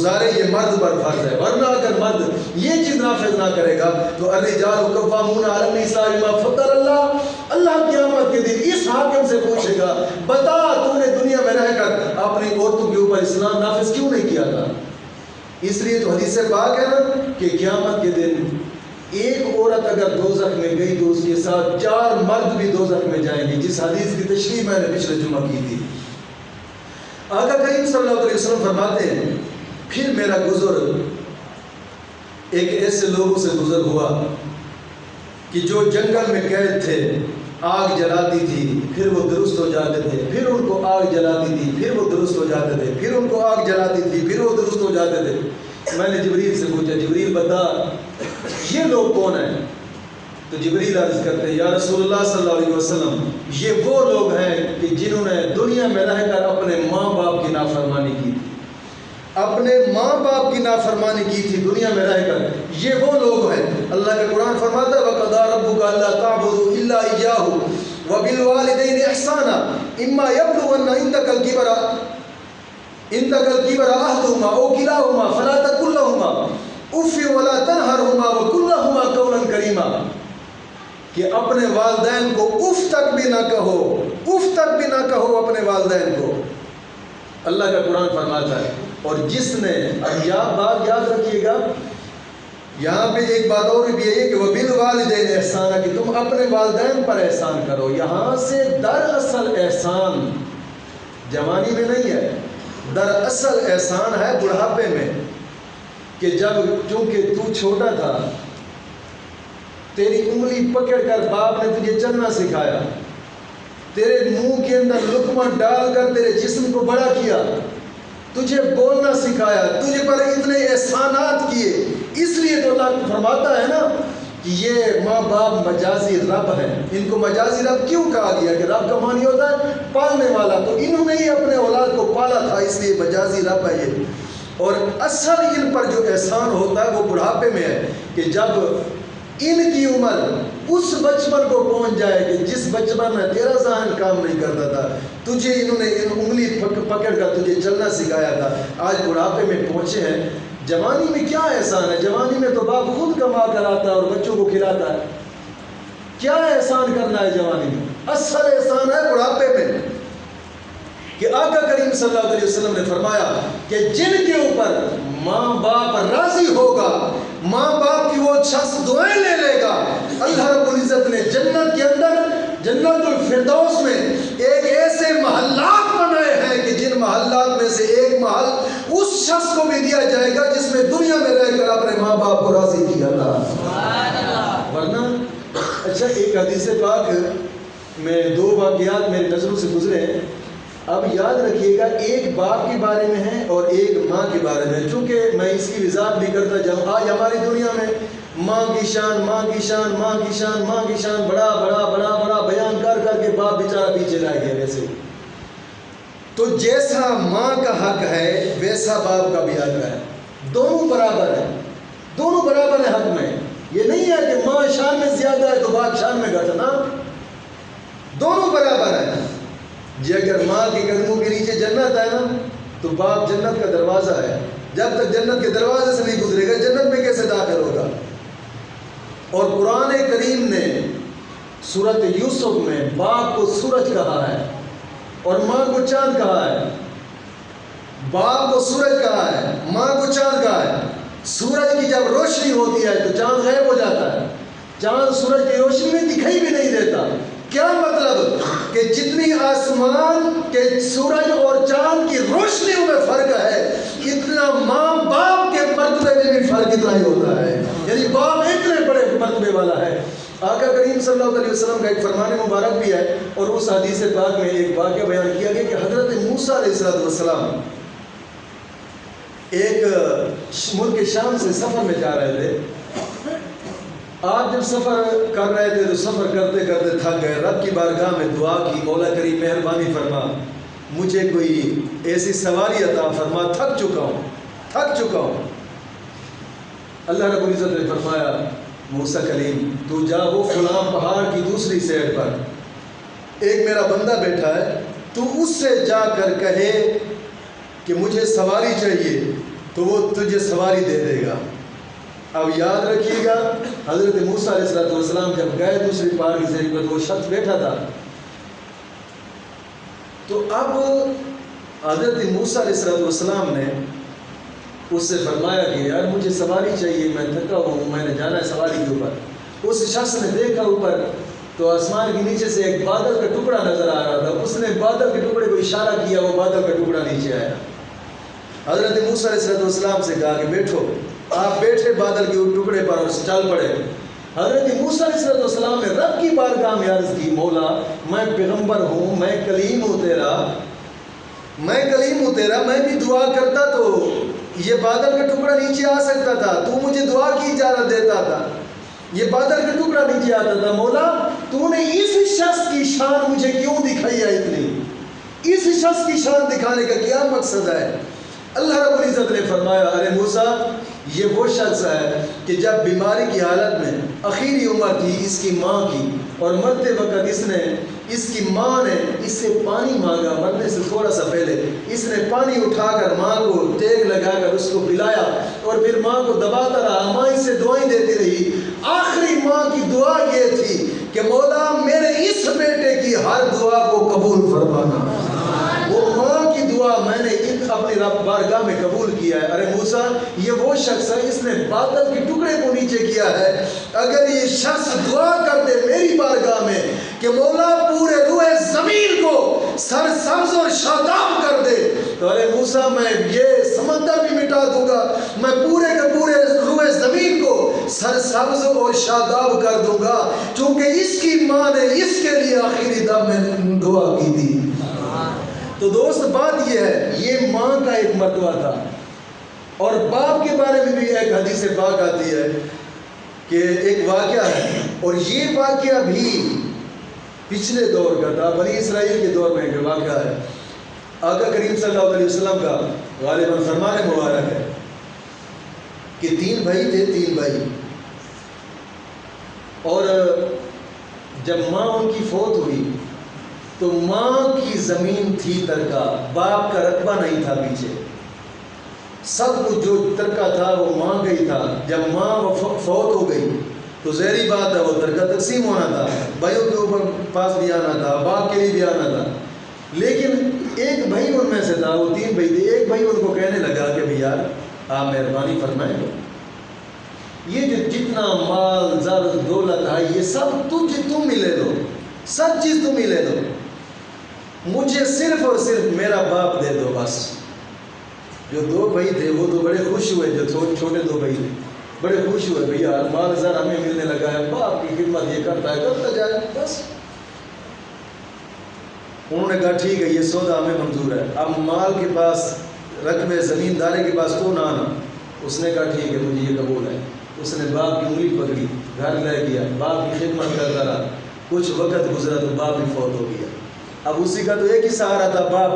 گزارے یہ مرد پر فرض ہے، ورنہ اگر مرد یہ چیز نافذ نہ کرے گا تو الرجال قوامون علی النساء بما فضل اللہ قیامت کے دن اس حاکم سے پوچھے گا بتا تو نے دنیا میں رہ کر اپنی عورتوں کے اوپر اسلام نافذ کیوں نہیں کیا تھا؟ اس لیے تو حدیث پاک ہے نا کہ قیامت کے دن ایک عورت اگر دوزخ میں گئی تو اس کے ساتھ 4 مرد بھی دوزخ میں جائیں گے، جس حدیث کی تشریح میں نے پچھلے جمعہ کی تھی۔ آقا کریم صلی اللہ علیہ وسلم فرماتے ہیں پھر میرا گزر ایک ایسے لوگوں سے گزر ہوا کہ جو جنگل میں قید تھے، آگ جلاتی تھی پھر وہ درست ہو جاتے تھے، پھر ان کو آگ جلاتی تھی پھر وہ درست ہو جاتے تھے، پھر ان کو آگ جلاتی تھی پھر وہ درست ہو جاتے تھے۔ میں نے جبریل سے پوچھا جبریل بتا یہ لوگ کون ہیں؟ تو جبریل عرض کرتے ہیں یا رسول اللہ صلی اللہ علیہ وسلم یہ وہ لوگ ہیں کہ جنہوں نے دنیا میں رہ کر اپنے ماں باپ کی نافرمانی کی تھی، اپنے ماں باپ کی نافرمانی کی تھی دنیا میں رہ کر، یہ وہ لوگ ہیں۔ اللہ کا قرآن فرماتا ہے وَقَضَىٰ رَبُّكَ أَلَّا تَعْبُدُوا إِلَّا إِيَّاهُ وَبِالْوَالِدَيْنِ إِحْسَانًا إِمَّا يَبْلُغَنَّ عِندَكَ الْكِبَرَ أَحَدُهُمَا أَوْ كِلَاهُمَا فَلَا تَقُل لَّهُمَا أُفٍّ وَلَا تَنْهَرْهُمَا وَقُل لَّهُمَا قَوْلًا كَرِيمًا، کہ اپنے والدین کو اف تک بھی نہ کہو، اف تک بھی نہ کہو اپنے والدین کو۔ اللہ کا قرآن فرماتا ہے اور جس نے، اب بات یاد رکھیے گا یہاں پہ ایک بات اور بھی ہے کہ وَبِالْوَالِدَيْنِ احسانًا کہ تم اپنے والدین پر احسان کرو۔ یہاں سے دراصل احسان جوانی میں نہیں ہے، دراصل احسان ہے بڑھاپے میں، کہ جب چونکہ تو چھوٹا تھا تیری انگلی پکڑ کر باپ نے تجھے چلنا سکھایا، تیرے منہ کے اندر لقمہ ڈال کر تیرے جسم کو بڑا کیا، تجھے بولنا سکھایا، تجھے پر اتنے احسانات کیے، اس لیے تو اللہ فرماتا ہے نا کہ یہ ماں باپ مجازی رب ہیں۔ ان کو مجازی رب کیوں کہا گیا؟ کہ رب کا معنی ہوتا ہے پالنے والا، تو انہوں نے ہی اپنے اولاد کو پالا تھا، اس لیے مجازی رب ہے یہ۔ اور اصل ان پر جو احسان ہوتا ہے وہ بڑھاپے میں ہے، کہ جب ان کی عمر اس بچپن کو پہنچ جائے کہ جس بچپن میں تیرا ذہن کام نہیں کرتا تھا، تجھے انہوں نے انگلی پکڑ کر تجھے چلنا سکھایا تھا، آج بڑھاپے میں پہنچے ہیں۔ جوانی میں کیا احسان ہے؟ جوانی میں تو باپ خود کما کر آتا ہے اور بچوں کو کھلاتا ہے، کیا احسان کرنا ہے جوانی میں؟ اصل احسان ہے بڑھاپے میں، کہ آقا کریم صلی اللہ علیہ وسلم نے فرمایا کہ جن کے اوپر ماں باپ راضی ہوگا، ماں باپ کی وہ شخص دعائیں لے لے گا، اللہ رب العزت نے جنت کے اندر جنت الفردوس میں ایک ایسے محلات بنائے ہیں کہ جن محلات میں سے ایک محل اس شخص کو بھی دیا جائے گا جس میں دنیا میں رہ کر اپنے ماں باپ کو راضی کیا تھا۔ ورنہ اچھا ایک حدیث پاک میں 2 واقعات میری نظروں سے گزرے ہیں، اب یاد رکھیے گا ایک باپ کے بارے میں ہے اور ایک ماں کے بارے میں، چونکہ میں اس کی وضاحت بھی کرتا جاؤں۔ آج ہماری دنیا میں ماں کی شان، ماں کی شان، ماں کی شان، ماں کی شان بڑا بڑا بڑا بڑا بیان کر کر کے باپ بیچارہ پیچھے رہ گیا۔ ویسے تو جیسا ماں کا حق ہے ویسا باپ کا بھی حق ہے، دونوں برابر ہیں، دونوں برابر ہیں حق میں۔ یہ نہیں ہے کہ ماں شان میں زیادہ ہے تو باپ شان میں گھٹنا، دونوں برابر ہیں۔ جی اگر ماں کے قدموں کے نیچے جنت ہے نا تو باپ جنت کا دروازہ ہے، جب تک جنت کے دروازے سے نہیں گزرے گا جنت میں کیسے داخل ہوگا؟ اور قرآن کریم نے سورۃ یوسف میں باپ کو سورج کہا ہے اور ماں کو چاند کہا ہے، باپ کو سورج کہا ہے، ماں کو چاند کہا ہے۔ سورج کی جب روشنی ہوتی ہے تو چاند غائب ہو جاتا ہے، چاند سورج کی روشنی میں دکھائی بھی نہیں دیتا۔ کیا مطلب کہ جتنی آسمان کے سورج اور چاند کی روشنیوں میں فرق ہے اتنا ماں باپ کے مرتبے میں بھی فرق اتنا ہی ہوتا ہے، یعنی باپ اتنے بڑے مرتبے والا ہے۔ آقا کریم صلی اللہ علیہ وسلم کا ایک فرمان مبارک بھی ہے اور اس حدیث پاک میں ایک واقعہ بیان کیا گیا کہ حضرت موسیٰ علیہ السلام ایک ملک شام سے سفر میں جا رہے تھے۔ آپ جب سفر کر رہے تھے تو سفر کرتے کرتے تھک گئے، رب کی بارگاہ میں دعا کی، مولا کریم مہربانی فرما مجھے کوئی ایسی سواری عطا فرما، تھک چکا ہوں۔ اللہ رب العزت نے فرمایا موسیٰ کلیم تو جا وہ فلاں پہاڑ کی دوسری سائڈ پر ایک میرا بندہ بیٹھا ہے، تو اس سے جا کر کہے کہ مجھے سواری چاہیے تو وہ تجھے سواری دے دے گا۔ اب یاد رکھیے گا حضرت موسیٰ علیہ السلام جب گئے دوسری پہاڑ کی زیر پر وہ شخص بیٹھا تھا، تو اب حضرت موسیٰ علیہ السلام نے اس سے فرمایا کہ یار مجھے سواری چاہیے، میں تھکا ہوں، میں نے جانا ہے سواری کے اوپر۔ اس شخص نے دیکھا اوپر تو آسمان کے نیچے سے ایک بادل کا ٹکڑا نظر آ رہا تھا، اس نے بادل کے ٹکڑے کو اشارہ کیا، وہ بادل کا ٹکڑا نیچے آیا۔ حضرت موسیٰ علیہ السلام سے کہا کہ بیٹھو، آپ بیٹھے بادل کے ٹکڑے پر اور چل پڑے۔ حضرت موسیٰ علیہ السلام نے رب کی بارگاہ میں عرض کی، مولا میں پیغمبر ہوں، میں کلیم ہوں تیرا، میں بھی دعا کرتا تو یہ بادل کا ٹکڑا نیچے آ سکتا تھا، تو مجھے دعا کی اجازت دیتا تھا، یہ بادل کا ٹکڑا نیچے آتا تھا۔ مولا تو نے اس شخص کی شان مجھے کیوں دکھائی ہے اتنی؟ اس شخص کی شان دکھانے کا کیا مقصد ہے؟ اللہ رب العزت نے فرمایا، ارے موسیٰ یہ وہ شخص ہے کہ جب بیماری کی حالت میں آخری عمر تھی اس کی ماں کی، اور مرتے وقت اس کی ماں نے اس سے پانی مانگا، مرنے سے تھوڑا سا پہلے اس نے پانی اٹھا کر ماں کو ٹیک لگا کر اس کو پلایا، اور پھر ماں کو دباتا رہا، ماں اس سے دعائیں دیتی رہی۔ آخری ماں کی دعا یہ تھی کہ مولا میرے اس بیٹے کی ہر دعا کو قبول فرمانا۔ وہ ماں کی دعا میں نے اپنی رب بارگاہ میں قبول کیا ہے۔ ارے موسیٰ یہ وہ شخص ہے، اس نے بادل کے ٹکڑے کو نیچے کیا ہے، اگر یہ شخص دعا کر دے میری بارگاہ میں کہ مولا پورے روئے زمین کو سرسبز اور شاداب کر دے، تو ارے موسیٰ میں یہ سمندر بھی مٹا دوں گا، میں پورے کے پورے روئے زمین کو سرسبز اور شاداب کر دوں گا، چونکہ اس کی ماں نے اس کے لیے آخری دم میں دعا کی تھی۔ تو دوست بات یہ ہے، یہ ماں کا ایک مرتبہ تھا، اور باپ کے بارے میں بھی ایک حدیث پاک آتی ہے کہ ایک واقعہ ہے، اور یہ واقعہ بھی پچھلے دور کا تھا، بنی اسرائیل کے دور میں ایک واقعہ ہے۔ آقا کریم صلی اللہ علیہ وسلم کا غالباً فرمان مبارک ہے کہ 3 بھائی تھے، اور جب ماں ان کی فوت ہوئی تو ماں کی زمین تھی ترکہ، باپ کا رقبہ نہیں تھا پیچھے، سب کچھ جو ترکہ تھا وہ ماں کا ہی تھا۔ جب ماں فوت ہو گئی تو ظاہری بات ہے وہ ترکہ تقسیم ہونا تھا، بھائیوں کے اوپر پاس بھی آنا تھا، باپ کے لیے بھی آنا تھا۔ لیکن ایک بھائی ان میں سے تھا، وہ 3 بھائی تھے، ایک بھائی ان کو کہنے لگا کہ بھئی یار آپ مہربانی فرمائیں، یہ جو جتنا مال زر دولت ہے یہ سب تم ہی لے لو، سب چیز تم ہی لے لو، مجھے صرف اور صرف میرا باپ دے دو بس۔ جو 2 بھائی تھے وہ تو بڑے خوش ہوئے، جو چھوٹے 2 بھائی تھے بڑے خوش ہوئے، بھئی یار مال زر ہمیں ملنے لگا ہے، باپ کی خدمت یہ کرتا ہے، کرتا جائے بس۔ انہوں نے کہا ٹھیک ہے یہ سودا ہمیں منظور ہے، اب مال کے پاس رقبے زمیندارے کے پاس تو نہ آنا۔ اس نے کہا ٹھیک ہے مجھے یہ قبول ہے۔ اس نے باپ کی انگلی پکڑی، گھر لے گیا، باپ کی خدمت کرتا رہا، کچھ وقت گزرا تو باپ بھی فوت ہو گیا۔ اب اسی کا تو ایک ہی سہارا تھا باپ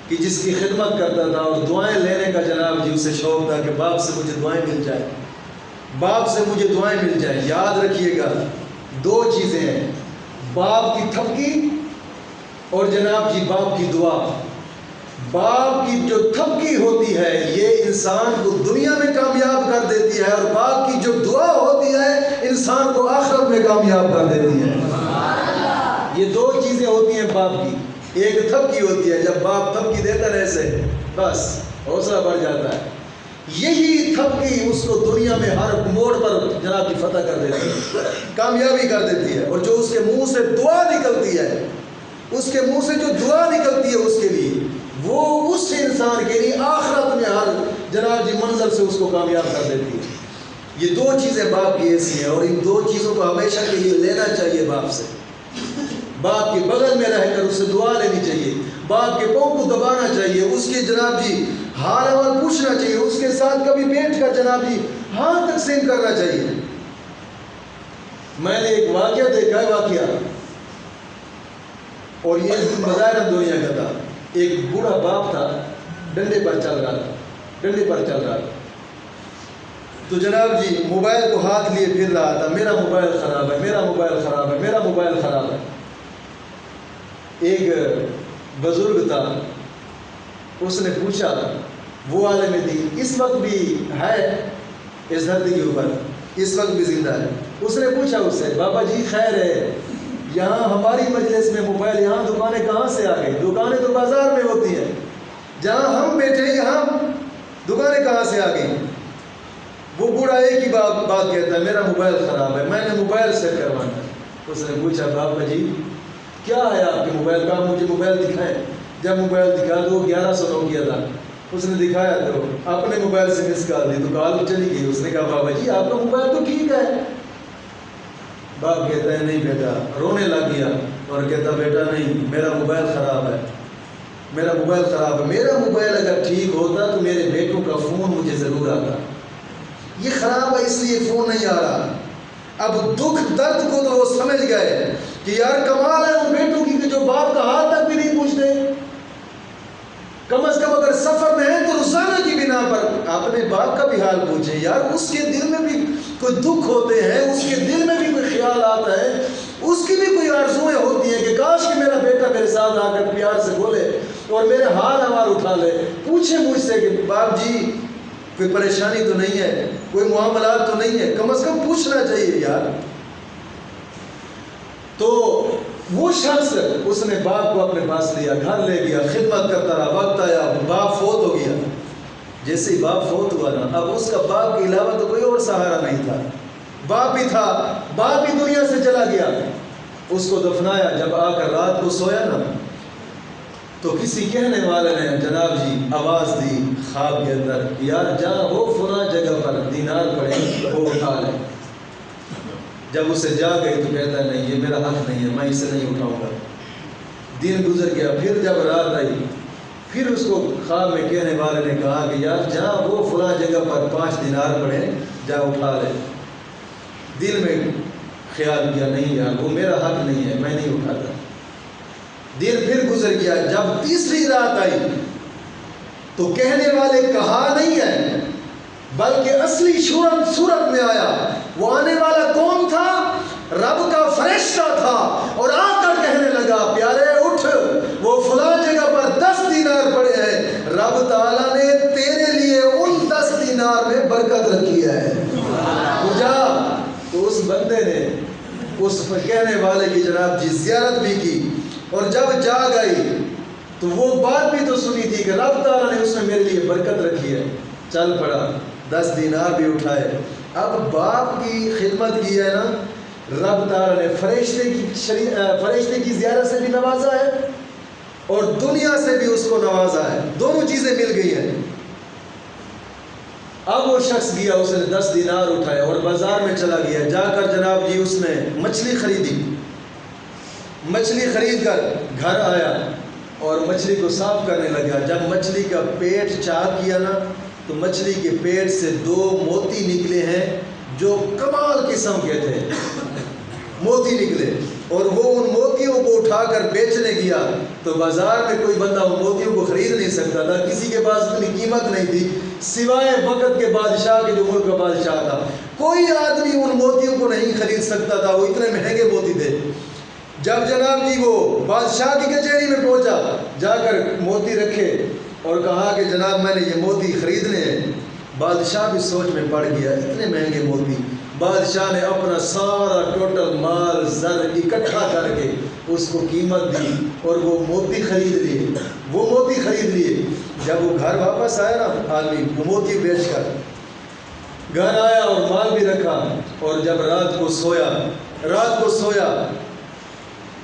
کہ جس کی خدمت کرتا تھا، اور دعائیں لینے کا جناب جی اسے شوق تھا کہ باپ سے مجھے دعائیں مل جائیں، باپ سے مجھے دعائیں مل جائیں۔ یاد رکھیے گا 2 چیزیں ہیں، باپ کی تھپکی اور جناب جی باپ کی دعا۔ باپ کی جو تھپکی ہوتی ہے یہ انسان کو دنیا میں کامیاب کر دیتی ہے، اور باپ کی جو دعا ہوتی ہے انسان کو آخرت میں کامیاب کر دیتی ہے۔ یہ 2 چیزیں ہوتی ہیں باپ کی، ایک تھپکی ہوتی ہے، جب باپ تھپکی دیتا ہے ایسے بس حوصلہ بڑھ جاتا ہے، یہی تھپکی اس کو دنیا میں ہر موڑ پر جناب کی فتح کر دیتی ہے، کامیابی کر دیتی ہے۔ اور جو اس کے منہ سے دعا نکلتی ہے، اس کے منہ سے جو دعا نکلتی ہے اس کے لیے، وہ اس انسان کے لیے آخرت میں ہر جناب جی منزل سے اس کو کامیاب کر دیتی ہے۔ یہ 2 چیزیں باپ کی ایسی ہیں، اور ان 2 چیزوں کو ہمیشہ کے لیے لینا چاہیے باپ سے، باپ کے بغل میں رہ کر اس سے دعا لینی چاہیے، باپ کے پاؤں کو دبانا چاہیے، اس کے جناب جی حال احوال پوچھنا چاہیے، اس کے ساتھ کبھی بیٹھ کر جناب جی ہاتھ تقسیم کرنا چاہیے۔ میں نے ایک واقعہ دیکھا ہے، اور یہ مظاہر دنیا کا تھا۔ ایک بوڑھا باپ تھا، ڈنڈے پر چل رہا تھا، تو جناب جی موبائل کو ہاتھ لیے پھر رہا تھا، میرا موبائل خراب ہے، میرا موبائل خراب ہے، میرا موبائل خراب ہے۔ ایک بزرگ تھا، اس نے پوچھا وہ عالم دین اس وقت بھی ہے اس دھرتی کے اوپر، اس وقت بھی زندہ ہے۔ اس نے پوچھا اس سے، بابا جی خیر ہے، یہاں ہماری مجلس میں موبائل، یہاں دکانیں کہاں سے آ گئی؟ دکانیں تو بازار میں ہوتی ہیں، جہاں ہم بیٹھے یہاں دکانیں کہاں سے آ گئی؟ وہ بوڑھا ایک ہی بات کہتا ہے، میرا موبائل خراب ہے، میں نے موبائل سیٹ کروانا ہے۔ اس نے پوچھا، بابا جی کیا ہے آپ کے موبائل کا؟ آپ مجھے موبائل دکھائیں۔ جب موبائل دکھا تو وہ 1100 نوکیا تھا، اس نے دکھایا تو اپنے موبائل سے مس کال دی تو کال چلی گئی۔ اس نے کہا، بابا جی آپ کا موبائل تو ٹھیک ہے۔ باپ کہتا ہے، نہیں بیٹا، رونے لگ گیا اور کہتا، بیٹا نہیں، میرا موبائل خراب ہے، میرا موبائل خراب ہے، میرا موبائل اگر ٹھیک ہوتا تو میرے بیٹوں کا فون مجھے ضرور آتا، یہ خراب ہے اس لیے فون نہیں آ رہا۔ اب دکھ درد کو تو وہ سمجھ گئے کہ یار کمال ہے ان بیٹوں کی کہ جو باپ کا حال تک بھی نہیں پوچھتے، کم از کم اگر سفر میں ہیں تو روزانہ کی بنا پر اپنے باپ کا بھی حال پوچھیں یار، اس کے دل میں بھی کوئی دکھ ہوتے ہیں، اس کے دل میں بھی کوئی خیال آتا ہے، اس کی بھی کوئی آرزویں ہوتی ہیں کہ کاش کہ میرا بیٹا میرے ساتھ آ کر پیار سے بولے اور میرے حال ہمار اٹھا لے، پوچھے مجھ سے کہ باپ جی کوئی پریشانی تو نہیں ہے، کوئی معاملات تو نہیں ہے، کم از کم پوچھنا چاہیے یار۔ تو وہ شخص اس نے باپ کو اپنے پاس لیا، گھر لے گیا، خدمت کرتا رہا، وقت آیا باپ فوت ہو گیا۔ جیسے ہی باپ فوت ہوا نا، اب اس کا باپ کے علاوہ تو کوئی اور سہارا نہیں تھا، باپ ہی تھا، باپ ہی دنیا سے چلا گیا۔ اس کو دفنایا، جب آ کر رات کو سویا نا تو کسی کہنے والے نے جناب جی آواز دی خواب کے اندر، یار جہاں وہ فلاں جگہ پر دینار پڑے وہ اٹھا لے۔ جب اسے جا گئی تو کہتا ہے، نہیں یہ میرا حق نہیں ہے، میں اسے نہیں اٹھاؤں گا۔ دن گزر گیا، پھر جب رات آئی پھر اس کو خواب میں کہنے والے نے کہا کہ یار جہاں وہ فلاں جگہ پر 5 دینار پڑے جا اٹھا لے۔ دل میں خیال کیا، نہیں یار وہ میرا حق نہیں ہے، میں نہیں اٹھاتا۔ دن پھر گزر گیا، جب تیسری رات آئی تو کہنے والے کہا نہیں ہے بلکہ اصلی صورت میں آیا۔ وہ آنے والا کون تھا؟ رب کا فرشتہ تھا، اور آ کر کہنے لگا، پیارے اٹھ، وہ فلاں جگہ پر 10 دینار پڑے ہیں، رب تعالیٰ نے تیرے لیے ان 10 دینار میں برکت رکھی ہے، جا۔ تو اس بندے نے اس کہنے والے کی جناب جی زیارت بھی کی، اور جب جا گئی تو وہ بات بھی تو سنی تھی کہ رب تعالیٰ نے اس میں میرے لیے برکت رکھی ہے۔ چل پڑا، 10 دینار بھی اٹھائے۔ اب باپ کی خدمت کی ہے نا، رب تعالیٰ نے فرشتے کی زیارت سے بھی نوازا ہے اور دنیا سے بھی اس کو نوازا ہے، دونوں چیزیں مل گئی ہیں۔ اب وہ شخص گیا، اس نے 10 دینار اٹھائے اور بازار میں چلا گیا، جا کر جناب جی اس نے مچھلی خریدی، مچھلی خرید کر گھر آیا اور مچھلی کو صاف کرنے لگا۔ جب مچھلی کا پیٹ چاک کیا نا تو مچھلی کے پیٹ سے 2 موتی نکلے ہیں جو کمال قسم کے تھے، موتی نکلے، اور وہ ان موتیوں کو اٹھا کر بیچنے گیا تو بازار میں کوئی بندہ ان موتیوں کو خرید نہیں سکتا تھا، کسی کے پاس اتنی قیمت نہیں تھی سوائے وقت کے بادشاہ کے جو ملک کا بادشاہ تھا، کوئی آدمی ان موتیوں کو نہیں خرید سکتا تھا، وہ اتنے مہنگے موتی تھے۔ جب جناب جی وہ بادشاہ کی کچہری میں پہنچا، جا کر موتی رکھے اور کہا کہ جناب میں نے یہ موتی خریدنے ہیں، بادشاہ بھی سوچ میں پڑ گیا، اتنے مہنگے موتی۔ بادشاہ نے اپنا سارا ٹوٹل مال زر اکٹھا کر کے اس کو قیمت دی اور وہ موتی خرید لیے۔ جب وہ گھر واپس آیا نا آدمی، وہ موتی بیچ کر گھر آیا اور مال بھی رکھا، اور جب رات کو سویا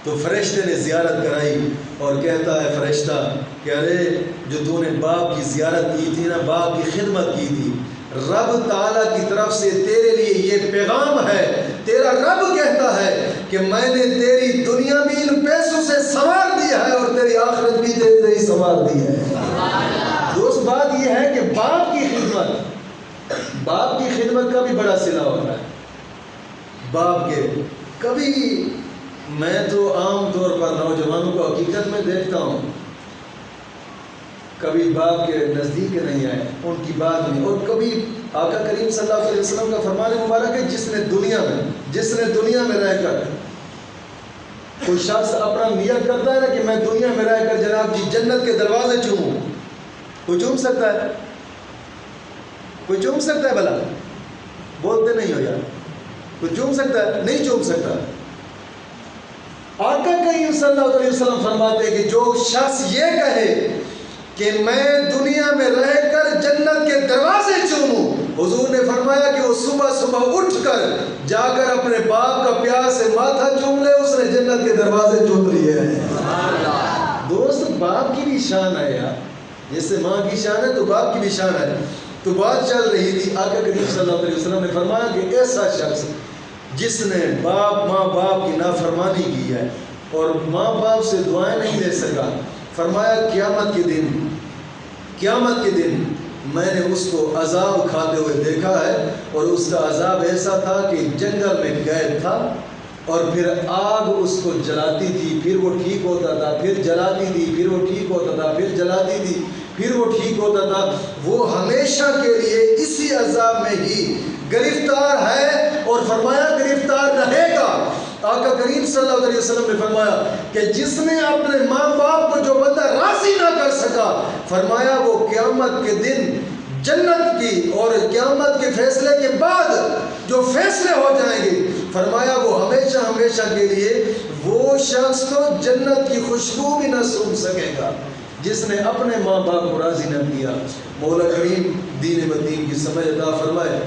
تو فرشتے نے زیارت کرائی اور کہتا ہے فرشتہ کہ ارے جو تو نے باپ کی زیارت کی تھی نا، باپ کی خدمت کی تھی، رب تعالیٰ کی طرف سے تیرے لیے یہ پیغام ہے، تیرا رب کہتا ہے کہ میں نے تیری دنیا بھی ان پیسوں سے سنوار دیا ہے اور تیری آخرت بھی تیرے سے ہی سنوار دی ہے۔ دوست بات یہ ہے کہ باپ کی خدمت کا بھی بڑا صلہ ہوتا ہے۔ باپ کے کبھی میں تو عام طور پر نوجوانوں کو حقیقت میں دیکھتا ہوں، کبھی باپ کے نزدیک نہیں آئے ان کی بات میں، اور کبھی آقا کریم صلی اللہ علیہ وسلم کا فرمان مبارک ہے، جس نے دنیا میں رہ کر کوئی شخص اپنا نیت کرتا ہے نا کہ میں دنیا میں رہ کر جناب جی جنت کے دروازے چوموں، وہ چوم سکتا ہے؟ کوئی چوم سکتا ہے بھلا؟ بولتے نہیں ہو یار. کوئی چوم سکتا ہے؟ نہیں چوم سکتا. آقا کریم صلی اللہ علیہ وسلم فرماتے ہیں کہ جو شخص یہ کہے کہ میں دنیا میں رہ کر جنت کے دروازے چوموں، حضور نے فرمایا کہ وہ صبح صبح اٹھ کر جا کر اپنے باپ کا پیار سے ماتھا چوم لے، اس نے جنت کے دروازے چوم لیے ہیں. دوست باپ کی بھی شان ہے یار، جیسے ماں کی شان ہے تو باپ کی بھی شان ہے. تو بات چل رہی تھی، آقا کریم صلی اللہ علیہ وسلم نے فرمایا کہ ایسا شخص جس نے ماں باپ کی نافرمانی کی ہے اور ماں باپ سے دعائیں نہیں لے سکا، فرمایا قیامت کے دن میں نے اس کو عذاب کھاتے ہوئے دیکھا ہے، اور اس کا عذاب ایسا تھا کہ جنگل میں قید تھا اور پھر آگ اس کو جلاتی تھی، پھر وہ ٹھیک ہوتا تھا، پھر جلاتی تھی، پھر وہ ٹھیک ہوتا تھا، پھر جلاتی تھی، پھر وہ ٹھیک ہوتا تھا. وہ ہمیشہ کے لیے اسی عذاب میں ہی گرفتار ہے اور فرمایا گرفتار رہے گا. آقا کریم صلی اللہ علیہ وسلم نے فرمایا کہ جس نے اپنے ماں باپ کو جو بندہ راضی نہ کر سکا، فرمایا وہ قیامت کے دن جنت کی اور قیامت کے فیصلے کے بعد جو فیصلے ہو جائیں گے، فرمایا وہ ہمیشہ کے لیے وہ شخص تو جنت کی خوشبو بھی نہ سونگھ سکے گا جس نے اپنے ماں باپ کو راضی نہ کیا. مولا کریم دین مدین کی سمجھ عطا فرمائے.